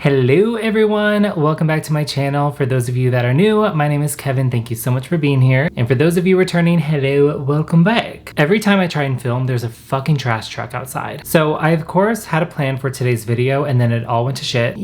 Hello everyone, welcome back to my channel. For those of you that are new, my name is Kevin. Thank you so much for being here. And for those of you returning, hello, welcome back. Every time I try and film, there's a fucking trash truck outside. So I of course had a plan for today's video and then it all went to shit.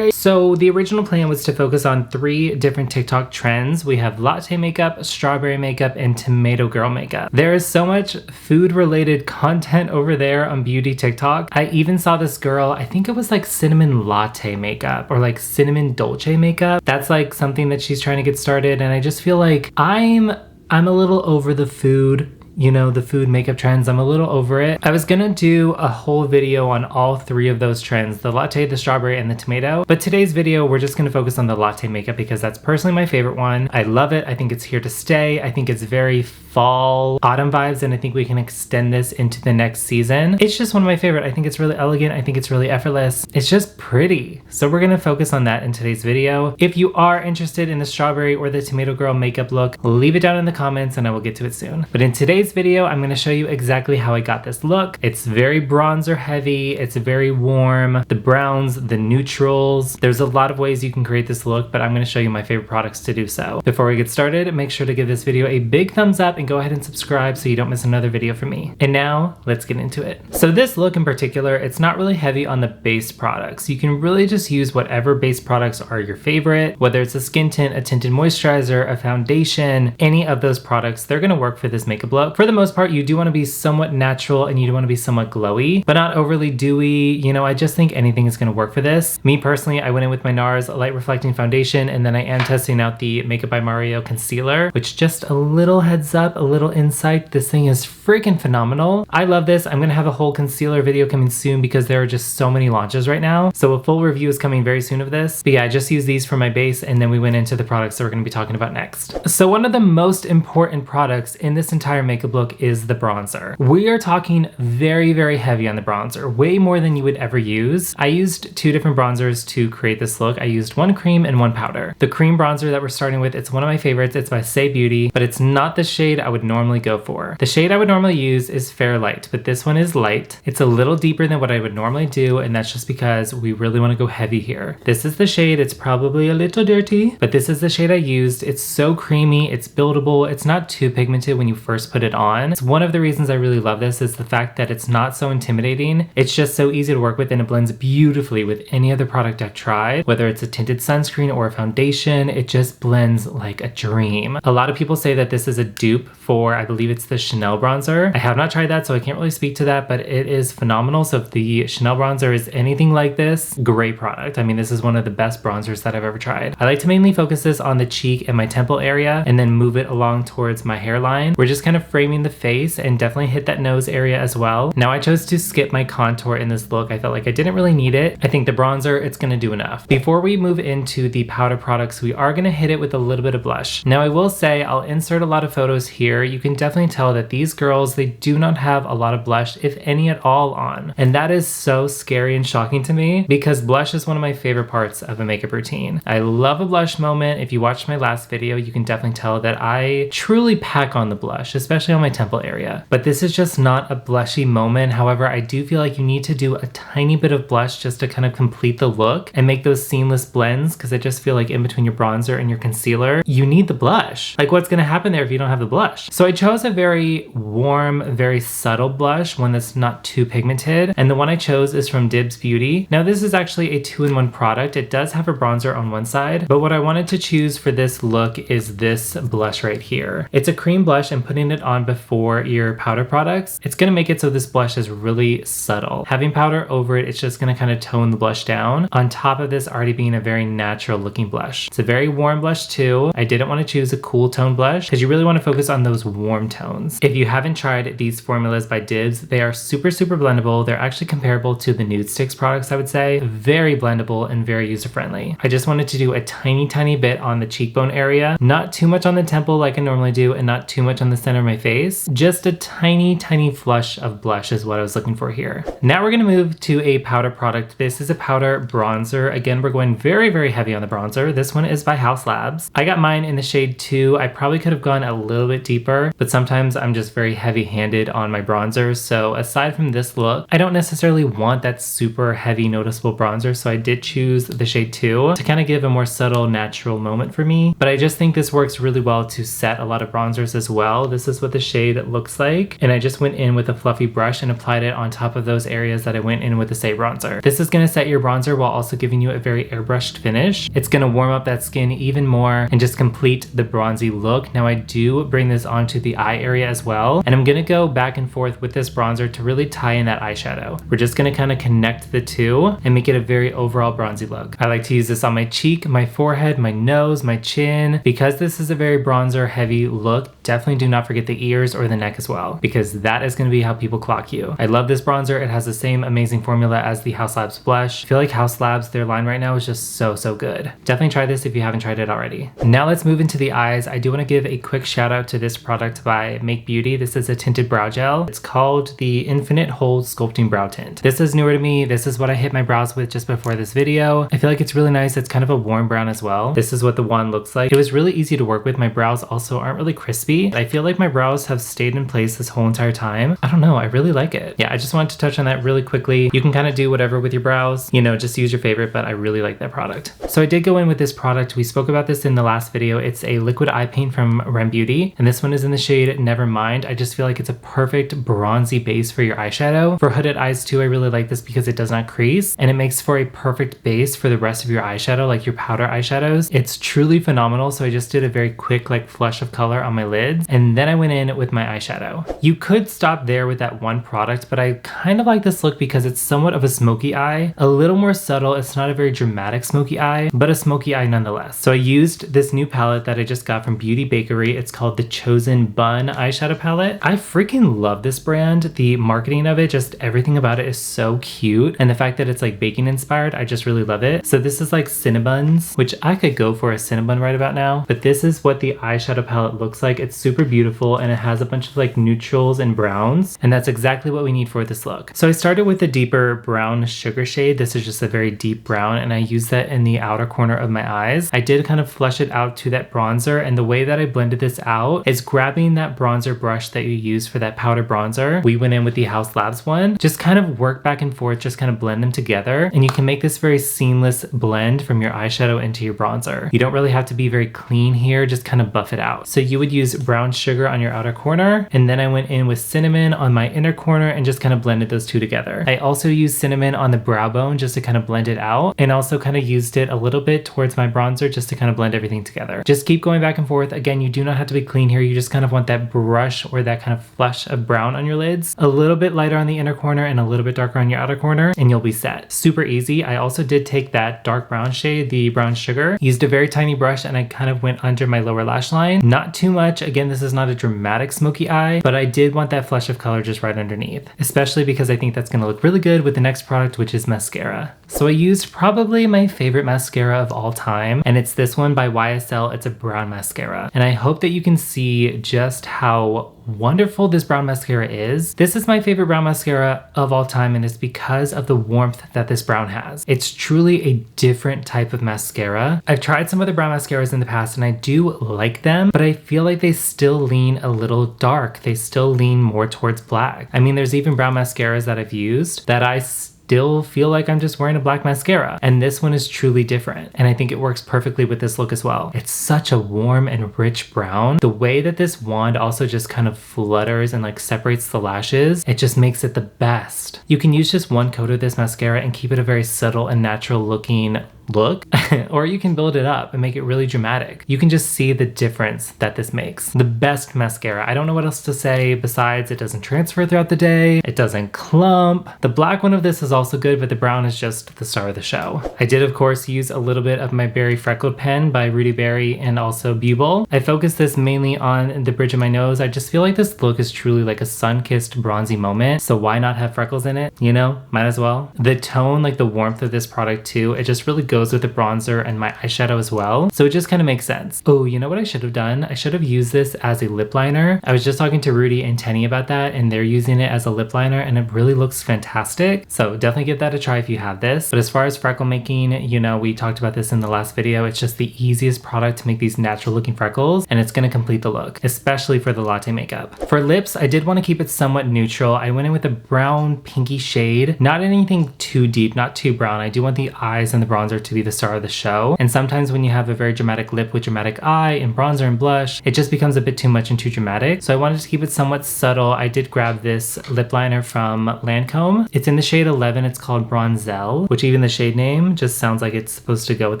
So the original plan was to focus on 3 different TikTok trends. We have latte makeup, strawberry makeup, and tomato girl makeup. There is so much food related content over there on beauty TikTok. I even saw this girl, I think it was like cinnamon latte makeup or like cinnamon dolce makeup. That's like something that she's trying to get started, and I just feel like I'm a little over the food. You know, the food makeup trends, I'm a little over it. I was gonna do a whole video on all 3 of those trends, the latte, the strawberry, and the tomato. But today's video, we're just gonna focus on the latte makeup because that's personally my favorite one. I love it. I think it's here to stay. I think it's very fall, autumn vibes, and I think we can extend this into the next season. It's just one of my favorite. I think it's really elegant. I think it's really effortless. It's just pretty. So we're gonna focus on that in today's video. If you are interested in the strawberry or the tomato girl makeup look, leave it down in the comments and I will get to it soon. But in today's video, I'm going to show you exactly how I got this look. It's very bronzer heavy. It's very warm. The browns, the neutrals. There's a lot of ways you can create this look, but I'm going to show you my favorite products to do so. Before we get started, make sure to give this video a big thumbs up and go ahead and subscribe so you don't miss another video from me. And now let's get into it. So this look in particular, it's not really heavy on the base products. You can really just use whatever base products are your favorite, whether it's a skin tint, a tinted moisturizer, a foundation, any of those products, they're going to work for this makeup look. For the most part, you do want to be somewhat natural and you do want to be somewhat glowy, but not overly dewy. You know, I just think anything is going to work for this. Me personally, I went in with my NARS Light Reflecting Foundation, and then I am testing out the Makeup by Mario Concealer, which, just a little heads up, a little insight, this thing is freaking phenomenal. I love this. I'm going to have a whole concealer video coming soon because there are just so many launches right now. So a full review is coming very soon of this. But yeah, I just used these for my base, and then we went into the products that we're going to be talking about next. So one of the most important products in this entire makeup look is the bronzer. We are talking very, very heavy on the bronzer, way more than you would ever use. I used 2 different bronzers to create this look. I used 1 cream and 1 powder. The cream bronzer that we're starting with, it's one of my favorites. It's by Say Beauty, but it's not the shade I would normally go for. The shade I would normally use is Fair Light, but this one is light. It's a little deeper than what I would normally do, and that's just because we really want to go heavy here. This is the shade. It's probably a little dirty, but this is the shade I used. It's so creamy. It's buildable. It's not too pigmented when you first put it on. It's one of the reasons I really love this is the fact that it's not so intimidating. It's just so easy to work with, and it blends beautifully with any other product I've tried, whether it's a tinted sunscreen or a foundation. It just blends like a dream. A lot of people say that this is a dupe for, I believe it's the Chanel bronzer. I have not tried that, so I can't really speak to that, but it is phenomenal. So if the Chanel bronzer is anything like this, great product. I mean, this is one of the best bronzers that I've ever tried. I like to mainly focus this on the cheek and my temple area and then move it along towards my hairline. We're just kind of framing the face and definitely hit that nose area as well. Now I chose to skip my contour in this look. I felt like I didn't really need it. I think the bronzer, it's gonna do enough. Before we move into the powder products, we are gonna hit it with a little bit of blush. Now I will say, I'll insert a lot of photos here. You can definitely tell that these girls, they do not have a lot of blush, if any at all, on. And that is so scary and shocking to me because blush is one of my favorite parts of a makeup routine. I love a blush moment. If you watched my last video, you can definitely tell that I truly pack on the blush, especially on my temple area. But this is just not a blushy moment. However, I do feel like you need to do a tiny bit of blush just to kind of complete the look and make those seamless blends, because I just feel like in between your bronzer and your concealer, you need the blush. Like, what's gonna happen there if you don't have the blush? So I chose a very warm, very subtle blush, one that's not too pigmented, and the one I chose is from Dibs Beauty. Now this is actually a 2-in-1 product. It does have a bronzer on one side, but what I wanted to choose for this look is this blush right here. It's a cream blush, and putting it on before your powder products, it's gonna make it so this blush is really subtle. Having powder over it, it's just gonna kind of tone the blush down, on top of this already being a very natural looking blush. It's a very warm blush too. I didn't want to choose a cool tone blush because you really want to focus on those warm tones. If you haven't tried these formulas by Dibs, they are super, super blendable. They're actually comparable to the Nude Sticks products, I would say. Very blendable and very user-friendly. I just wanted to do a tiny, tiny bit on the cheekbone area, not too much on the temple like I normally do, and not too much on the center of my face. Just a tiny, tiny flush of blush is what I was looking for here. Now we're gonna move to a powder product. This is a powder bronzer. Again, we're going very, very heavy on the bronzer. This one is by House Labs. I got mine in the shade 2. I probably could have gone a little bit deeper, but sometimes I'm just very heavy-handed on my bronzers. So aside from this look, I don't necessarily want that super heavy noticeable bronzer, so I did choose the shade 2 to kind of give a more subtle, natural moment for me. But I just think this works really well to set a lot of bronzers as well. This is what the shade looks like, and I just went in with a fluffy brush and applied it on top of those areas that I went in with the Stay Bronzer. This is going to set your bronzer while also giving you a very airbrushed finish. It's going to warm up that skin even more and just complete the bronzy look. Now I do bring this onto the eye area as well, and I'm going to go back and forth with this bronzer to really tie in that eyeshadow. We're just going to kind of connect the two and make it a very overall bronzy look. I like to use this on my cheek, my forehead, my nose, my chin. Because this is a very bronzer heavy look, definitely do not forget the ears or the neck as well, because that is going to be how people clock you. I love this bronzer. It has the same amazing formula as the Haus Labs blush. I feel like Haus Labs, their line right now is just so good. Definitely try this if you haven't tried it already. Now let's move into the eyes. I do want to give a quick shout out to this product by Make Beauty. This is a tinted brow gel. It's called the Infinite Hold Sculpting Brow Tint. This is newer to me. This is what I hit my brows with just before this video. I feel like it's really nice. It's kind of a warm brown as well. This is what the wand looks like. It was really easy to work with. My brows also aren't really crispy. I feel like my brows have stayed in place this whole entire time. I don't know. I really like it. Yeah, I just wanted to touch on that really quickly. You can kind of do whatever with your brows, you know, just use your favorite, but I really like that product. So I did go in with this product. We spoke about this in the last video. It's a liquid eye paint from Rem Beauty, and this one is in the shade Nevermind. I just feel like it's a perfect bronzy base for your eyeshadow. For hooded eyes too, I really like this because it does not crease, and it makes for a perfect base for the rest of your eyeshadow, like your powder eyeshadows. It's truly phenomenal. So I just did a very quick like flush of color on my lids, and then I went in with my eyeshadow. You could stop there with that one product, but I kind of like this look because it's somewhat of a smoky eye, a little more subtle. It's not a very dramatic smoky eye, but a smoky eye nonetheless. So I used this new palette that I just got from Beauty Bakery. It's called the Chosen Bun eyeshadow palette. I freaking love this brand. The marketing of it, just everything about it is so cute, and the fact that it's like baking inspired, I just really love it. So this is like Cinnabuns, which I could go for a Cinnabon right about now, but this is what the eyeshadow palette looks like. It's super beautiful, and it has a bunch of like neutrals and browns, and that's exactly what we need for this look. So I started with a deeper brown sugar shade. This is just a very deep brown, and I used that in the outer corner of my eyes. I did kind of flush it out to that bronzer, and the way that I blended this out is grabbing that bronzer brush that you use for that powder bronzer. We went in with the Haus Labs one, just kind of work back and forth, just kind of blend them together, and you can make this very seamless blend from your eyeshadow into your bronzer. You don't really have to be very clean here, just kind of buff it out. So you would use brown sugar on your outer corner, and then I went in with cinnamon on my inner corner and just kind of blended those two together. I also used cinnamon on the brow bone just to kind of blend it out, and also kind of used it a little bit towards my bronzer just to kind of blend everything together. Just keep going back and forth. Again, you do not have to be clean here. You just kind of want that brush or that kind of flush of brown on your lids, a little bit lighter on the inner corner and a little bit darker on your outer corner, and you'll be set. Super easy. I also did take that dark brown shade, the brown sugar, used a very tiny brush, and I kind of went under my lower lash line. Not too much. Again, this is not a dramatic smoky eye, but I did want that flush of color just right underneath, especially because I think that's going to look really good with the next product, which is mascara. So I used probably my favorite mascara of all time, and it's this one by YSL. It's a brown mascara, and I hope that you can see just how wonderful this brown mascara is. This is my favorite brown mascara of all time, and it's because of the warmth that this brown has. It's truly a different type of mascara. I've tried some other brown mascaras in the past, and I do like them, but I feel like they still lean a little dark. They still lean more towards black. I mean, there's even brown mascaras that I've used that I still feel like I'm just wearing a black mascara, and this one is truly different, and I think it works perfectly with this look as well. It's such a warm and rich brown. The way that this wand also just kind of flutters and like separates the lashes, it just makes it the best. You can use just one coat of this mascara and keep it a very subtle and natural looking look, or you can build it up and make it really dramatic. You can just see the difference that this makes. The best mascara. I don't know what else to say besides it doesn't transfer throughout the day. It doesn't clump. The black one of this is also good, but the brown is just the star of the show. I did, of course, use a little bit of my Berry Freckled pen by Rudy Berry and also Bubble. I focused this mainly on the bridge of my nose. I just feel like this look is truly like a sun-kissed bronzy moment, so why not have freckles in it? You know, might as well. The tone, like the warmth of this product too, it just really goes goes with the bronzer and my eyeshadow as well. So it just kind of makes sense. Oh, you know what I should have done? I should have used this as a lip liner. I was just talking to Rudy and Tenny about that, and they're using it as a lip liner and it really looks fantastic. So definitely give that a try if you have this. But as far as freckle making, you know, we talked about this in the last video. It's just the easiest product to make these natural looking freckles, and it's going to complete the look, especially for the latte makeup. For lips, I did want to keep it somewhat neutral. I went in with a brown pinky shade, not anything too deep, not too brown. I do want the eyes and the bronzer to be the star of the show. And sometimes when you have a very dramatic lip with dramatic eye and bronzer and blush, it just becomes a bit too much and too dramatic. So I wanted to keep it somewhat subtle. I did grab this lip liner from Lancome. It's in the shade 11. It's called Bronzelle, which even the shade name just sounds like it's supposed to go with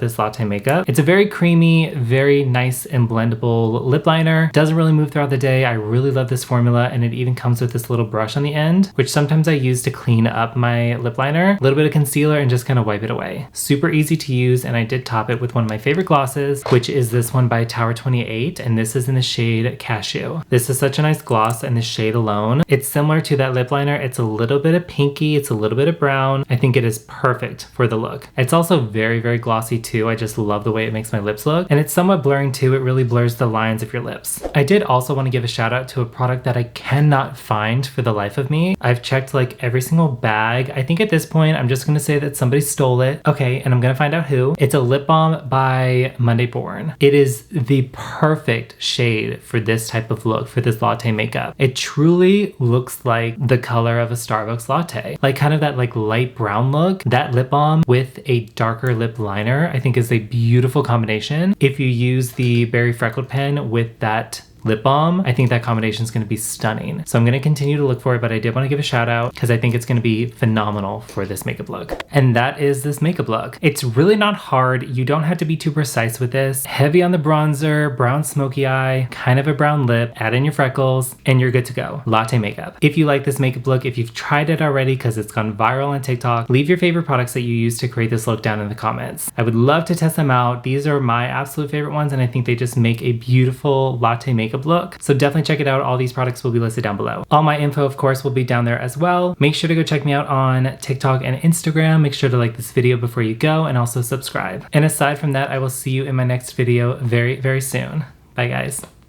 this latte makeup. It's a very creamy, very nice and blendable lip liner. Doesn't really move throughout the day. I really love this formula, and it even comes with this little brush on the end, which sometimes I use to clean up my lip liner. A little bit of concealer and just kind of wipe it away. Super easy to use, and I did top it with one of my favorite glosses, which is this one by Tower 28, and this is in the shade Cashew. This is such a nice gloss in the shade alone. It's similar to that lip liner. It's a little bit of pinky, it's a little bit of brown. I think it is perfect for the look. It's also very, very glossy too. I just love the way it makes my lips look, and it's somewhat blurring too. It really blurs the lines of your lips. I did also want to give a shout out to a product that I cannot find for the life of me. I've checked like every single bag. I think at this point, I'm just going to say that somebody stole it. Okay, and I'm going to find out who. It's a lip balm by Monday Born. It is the perfect shade for this type of look, for this latte makeup. It truly looks like the color of a Starbucks latte. Like kind of that like light brown look. That lip balm with a darker lip liner, I think is a beautiful combination. If you use the Berry Freckled pen with that lip balm, I think that combination is going to be stunning. So I'm going to continue to look for it, but I did want to give a shout out because I think it's going to be phenomenal for this makeup look. And that is this makeup look. It's really not hard. You don't have to be too precise with this. Heavy on the bronzer, brown smoky eye, kind of a brown lip, add in your freckles, and you're good to go. Latte makeup. If you like this makeup look, if you've tried it already because it's gone viral on TikTok, leave your favorite products that you use to create this look down in the comments. I would love to test them out. These are my absolute favorite ones, and I think they just make a beautiful latte makeup look. So definitely check it out. All these products will be listed down below. All my info, of course, will be down there as well. Make sure to go check me out on TikTok and Instagram. Make sure to like this video before you go and also subscribe. And aside from that, I will see you in my next video very, very soon. Bye guys.